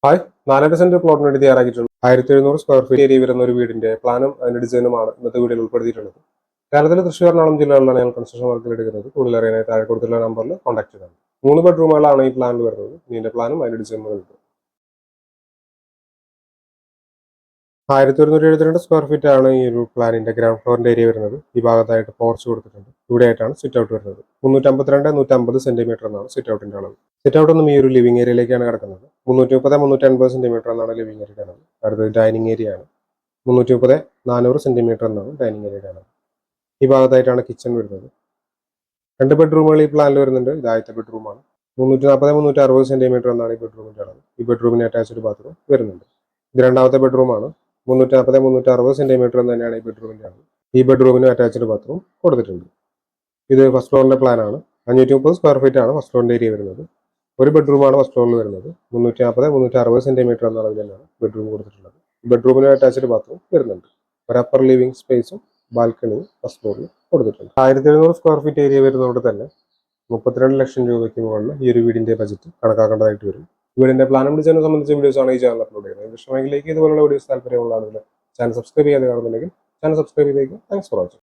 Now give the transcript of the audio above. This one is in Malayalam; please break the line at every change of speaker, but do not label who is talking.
ഹായ്, 4.5 സെന്റ് പ്ലോട്ടിന് വേണ്ടി തയ്യാറാക്കിയിട്ടുള്ള 1700 സ്ക്വയർ ഫീറ്റ് ഏരിയ വരുന്ന ഒരു വീടിന്റെ പ്ലാനും അതിന്റെ ഡിസൈനുമാണ് ഇന്നത്തെ വീഡിയോയിൽ ഉൾപ്പെടുത്തിയിട്ടുള്ളത്. കേരളത്തിലെ തൃശ്ശൂർ എറണാകുളം ജില്ലകളിലാണ് ഞങ്ങൾ കൺസ്ട്രക്ഷൻ വർക്കുകൾ എടുക്കുന്നത്. കൂടുതൽ അറിയാനായി താഴെ കൊടുത്തുള്ള നമ്പറിൽ കോൺടാക്ട് ചെയ്താൽ 3 ബെഡ്റൂമുകളാണ് ഈ പ്ലാനിൽ വരുന്നത്. ഇതിന്റെ പ്ലാനും അതിന്റെ ഡിസൈനും കിട്ടും. 1172 സ്ക്വയർ ഫീറ്റ് ആണ് ഈ ഒരു പ്ലാനിന്റെ ഗ്രൗണ്ട് ഫ്ലോറിന്റെ ഏരിയ വരുന്നത്. ഈ ഭാഗത്തായിട്ട് പോർച്ച് കൊടുത്തിട്ടുണ്ട്. ഇവിടെയായിട്ടാണ് സിറ്റ് ഔട്ട് വരുന്നത്. 352-150 സെന്റിമീറ്റർ എന്നാണ് സിറ്റ് ഔട്ടിന്റെ അളവ്. സിറ്റ് ഔട്ട് ഒന്നും ഈ ഒരു ലിവിംഗ് ഏരിയയിലേക്കാണ് കിടക്കുന്നത്. 330-380 സെന്റിമീറ്റർ എന്നാണ് ലിവിംഗ് ഏരിയ കാണുന്നത്. അടുത്തത് ഡൈനിങ് ഏരിയ ആണ്. 330-400 സെന്റിമീറ്റർ എന്നാണ് ഡൈനിങ് ഏരിയ കാണുന്നത്. ഈ ഭാഗത്തായിട്ടാണ് കിച്ചൺ വരുന്നത്. 2 ബെഡ്റൂമുകൾ ഈ പ്ലാനിൽ വരുന്നുണ്ട്. ഇത് ആദ്യത്തെ ബെഡ്റൂമാണ്. 340-360 സെന്റിമീറ്റർ എന്നാണ് ഈ ബെഡ്റൂമിന്റെ അളവ്. ഈ ബെഡ്റൂമിന് അറ്റാച്ച്ഡ് ബാത്റൂം വരുന്നുണ്ട്. ഇത് രണ്ടാമത്തെ ബെഡ്റൂമാണ്. 340-360 സെന്റിമീറ്റർ എന്ന് തന്നെയാണ് ഈ ബെഡ്റൂമിന്റെ അളവ്. ഈ ബെഡ്റൂമിന് അറ്റാച്ച്ഡ് ബാത്റൂം കൊടുത്തിട്ടുണ്ട്. ഇത് ഫസ്റ്റ് ഫ്ലോറിന്റെ പ്ലാനാണ്. 530 സ്ക്വയർ ഫീറ്റ് ആണ് ഫസ്റ്റ് ഫ്ലോറിന്റെ ഏരിയ വരുന്നത്. ഒരു ബെഡ്റൂമാണ് ഫസ്റ്റ് ഫ്ലോറിൽ വരുന്നത്. 340-360 എന്ന അളവിൽ തന്നെയാണ് ബെഡ്റൂം കൊടുത്തിട്ടുള്ളത്. ബെഡ്റൂമിന് അറ്റാച്ച്ഡ് ബാത്റൂം വരുന്നുണ്ട്. ഒരു അപ്പർ ലിവിംഗ് സ്പേസും ബാൽക്കണിയും ഫസ്റ്റ് ഫ്ലോറിൽ കൊടുത്തിട്ടുണ്ട്. 1700 സ്ക്വയർ ഫീറ്റ് ഏരിയ വരുന്നതുകൊണ്ട് തന്നെ 32 ലക്ഷം രൂപയ്ക്ക് മുകളിൽ ഈ ഒരു വീടിന്റെ ബജറ്റ് കണക്കാക്കേണ്ടതായിട്ട് വരും. വീടിന്റെ പ്ലാനും ഡിസൈനും സംബന്ധിച്ച വീഡിയോസ് ആണ് ഈ ചാനൽ അപ്ലോഡ് ചെയ്യുന്നത്. ഇഷ്ടമെങ്കിലേക്ക് ഇതുപോലുള്ള വീഡിയോസ് താല്പര്യമുള്ള ആളുകൾ ചാനൽ സബ്സ്ക്രൈബ് ചെയ്യാതെ കാണുന്നുണ്ടെങ്കിൽ ചാനൽ സബ്സ്ക്രൈബ് ചെയ്തേക്കും. Thanks for watching.